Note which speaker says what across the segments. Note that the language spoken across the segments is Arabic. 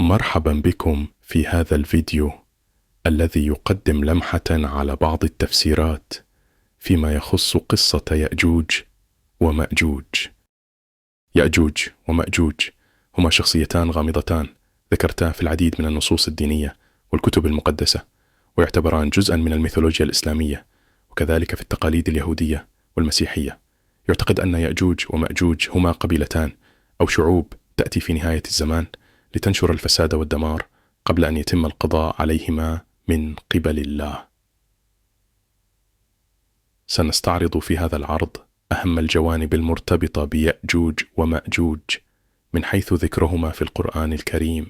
Speaker 1: مرحبا بكم في هذا الفيديو الذي يقدم لمحة على بعض التفسيرات فيما يخص قصة يأجوج ومأجوج. يأجوج ومأجوج هما شخصيتان غامضتان ذكرتا في العديد من النصوص الدينية والكتب المقدسة، ويعتبران جزءا من الميثولوجيا الإسلامية وكذلك في التقاليد اليهودية والمسيحية. يعتقد أن يأجوج ومأجوج هما قبيلتان أو شعوب تأتي في نهاية الزمان لتنشر الفساد والدمار قبل أن يتم القضاء عليهما من قبل الله. سنستعرض في هذا العرض أهم الجوانب المرتبطة بيأجوج ومأجوج من حيث ذكرهما في القرآن الكريم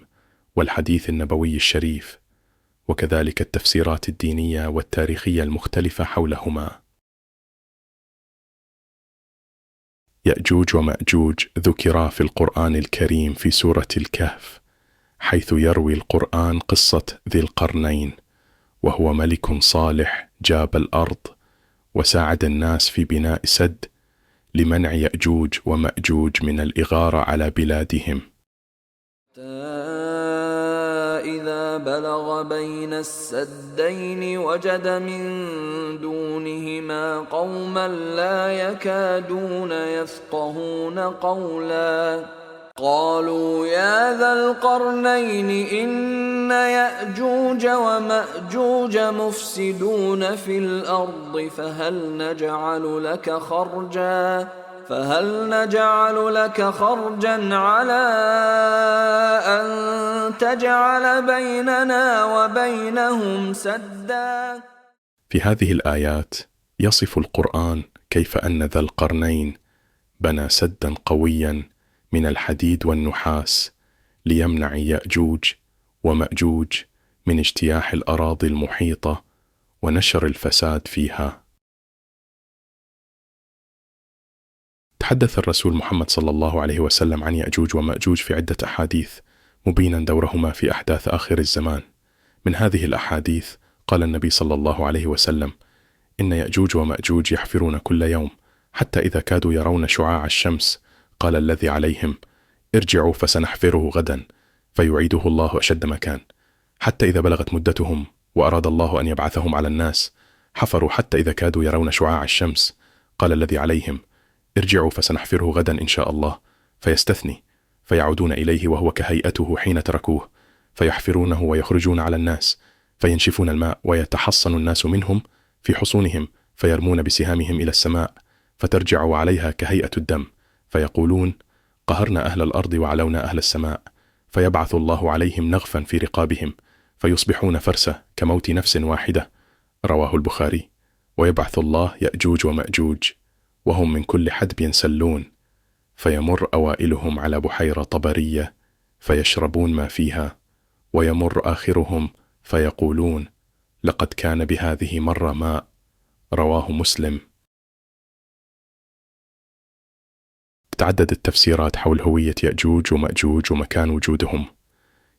Speaker 1: والحديث النبوي الشريف، وكذلك التفسيرات الدينية والتاريخية المختلفة حولهما. يأجوج ومأجوج ذكرا في القرآن الكريم في سورة الكهف، حيث يروي القرآن قصة ذي القرنين، وهو ملك صالح جاب الأرض وساعد الناس في بناء سد لمنع يأجوج ومأجوج من الإغارة على بلادهم.
Speaker 2: إذا بلغ بين السدين وجد من دونهما قوما لا يكادون يفقهون قولا قالوا يا ذا القرنين إن يأجوج ومأجوج مفسدون في الأرض فهل نجعل لك خرجا على أن تجعل بيننا وبينهم سدا.
Speaker 1: في هذه الآيات يصف القرآن كيف أن ذا القرنين بنى سدا قويا من الحديد والنحاس ليمنع يأجوج ومأجوج من اجتياح الأراضي المحيطة ونشر الفساد فيها. تحدث الرسول محمد صلى الله عليه وسلم عن يأجوج ومأجوج في عدة أحاديث مبينا دورهما في أحداث آخر الزمان. من هذه الأحاديث قال النبي صلى الله عليه وسلم: إن يأجوج ومأجوج يحفرون كل يوم حتى إذا كادوا يرون شعاع الشمس قال الذي عليهم: ارجعوا فسنحفره غدا، فيعيده الله أشد مكان، حتى إذا بلغت مدتهم وأراد الله أن يبعثهم على الناس حفروا حتى إذا كادوا يرون شعاع الشمس قال الذي عليهم: ارجعوا فسنحفره غدا إن شاء الله، فيستثني فيعودون إليه وهو كهيئته حين تركوه، فيحفرونه ويخرجون على الناس فينشفون الماء ويتحصن الناس منهم في حصونهم فيرمون بسهامهم إلى السماء فترجع عليها كهيئة الدم، فيقولون: قهرنا أهل الأرض وعلونا أهل السماء، فيبعث الله عليهم نغفا في رقابهم فيصبحون فرسة كموت نفس واحدة. رواه البخاري. ويبعث الله يأجوج ومأجوج وهم من كل حدب ينسلون، فيمر أوائلهم على بحيرة طبرية فيشربون ما فيها، ويمر آخرهم فيقولون: لقد كان بهذه مرة ماء. رواه مسلم. تتعدد التفسيرات حول هوية يأجوج ومأجوج ومكان وجودهم.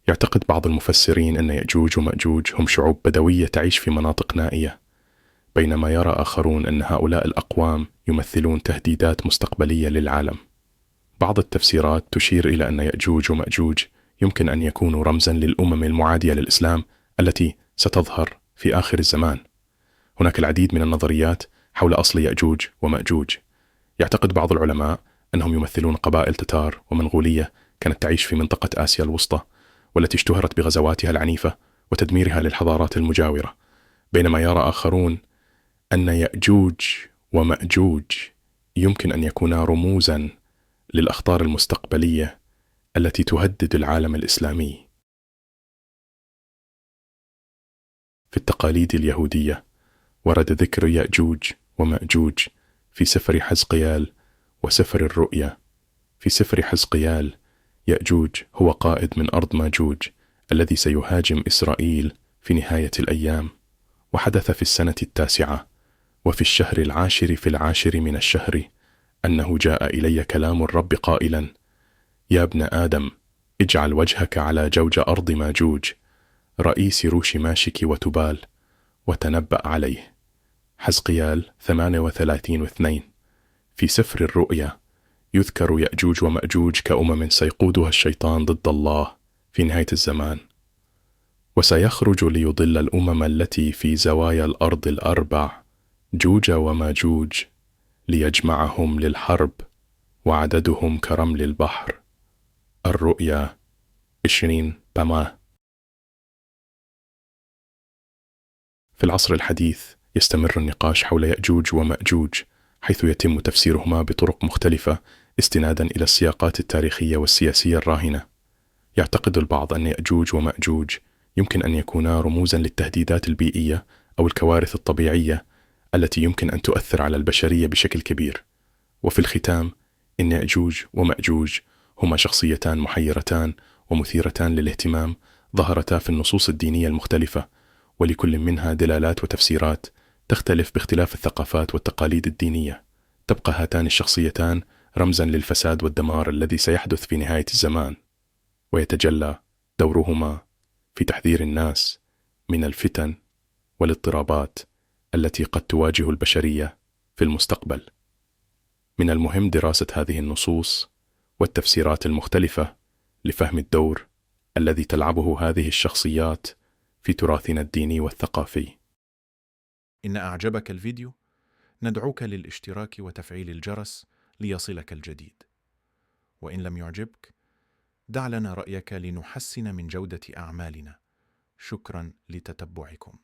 Speaker 1: يعتقد بعض المفسرين أن يأجوج ومأجوج هم شعوب بدوية تعيش في مناطق نائية، بينما يرى آخرون أن هؤلاء الأقوام يمثلون تهديدات مستقبلية للعالم. بعض التفسيرات تشير إلى أن يأجوج ومأجوج يمكن أن يكونوا رمزا للأمم المعادية للإسلام التي ستظهر في آخر الزمان. هناك العديد من النظريات حول أصل يأجوج ومأجوج. يعتقد بعض العلماء أنهم يمثلون قبائل تتار ومنغولية كانت تعيش في منطقة آسيا الوسطى، والتي اشتهرت بغزواتها العنيفة وتدميرها للحضارات المجاورة، بينما يرى آخرون أن يأجوج ومأجوج يمكن أن يكونا رموزا للأخطار المستقبلية التي تهدد العالم الإسلامي. في التقاليد اليهودية ورد ذكر يأجوج ومأجوج في سفر حزقيال وسفر الرؤيا. في سفر حزقيال يأجوج هو قائد من أرض ماجوج الذي سيهاجم إسرائيل في نهاية الأيام، وحدث في السنة 9 وفي الشهر 10 في 10 من الشهر أنه جاء إلي كلام الرب قائلا: يا ابن آدم اجعل وجهك على جوج أرض ماجوج رئيس روش ماشك وتبال وتنبأ عليه. حزقيال 38:2. في سفر الرؤيا يذكر يأجوج ومأجوج كأمم سيقودها الشيطان ضد الله في نهاية الزمان، وسيخرج ليضل الأمم التي في زوايا الأرض الأربع جوج وماجوج ليجمعهم للحرب، وعددهم كرمل البحر. الرؤيا 20 في العصر الحديث يستمر النقاش حول يأجوج ومأجوج، حيث يتم تفسيرهما بطرق مختلفة استنادا إلى السياقات التاريخية والسياسية الراهنة. يعتقد البعض أن يأجوج ومأجوج يمكن أن يكونا رموزا للتهديدات البيئية أو الكوارث الطبيعية التي يمكن أن تؤثر على البشرية بشكل كبير. وفي الختام، إن يأجوج ومأجوج هما شخصيتان محيرتان ومثيرتان للاهتمام، ظهرتا في النصوص الدينية المختلفة، ولكل منها دلالات وتفسيرات تختلف باختلاف الثقافات والتقاليد الدينية. تبقى هاتان الشخصيتان رمزا للفساد والدمار الذي سيحدث في نهاية الزمان، ويتجلى دورهما في تحذير الناس من الفتن والاضطرابات التي قد تواجه البشرية في المستقبل. من المهم دراسة هذه النصوص والتفسيرات المختلفة لفهم الدور الذي تلعبه هذه الشخصيات في تراثنا الديني والثقافي.
Speaker 3: إن أعجبك الفيديو ندعوك للاشتراك وتفعيل الجرس ليصلك الجديد، وإن لم يعجبك دع لنا رأيك لنحسن من جودة أعمالنا. شكرا لتتبعكم.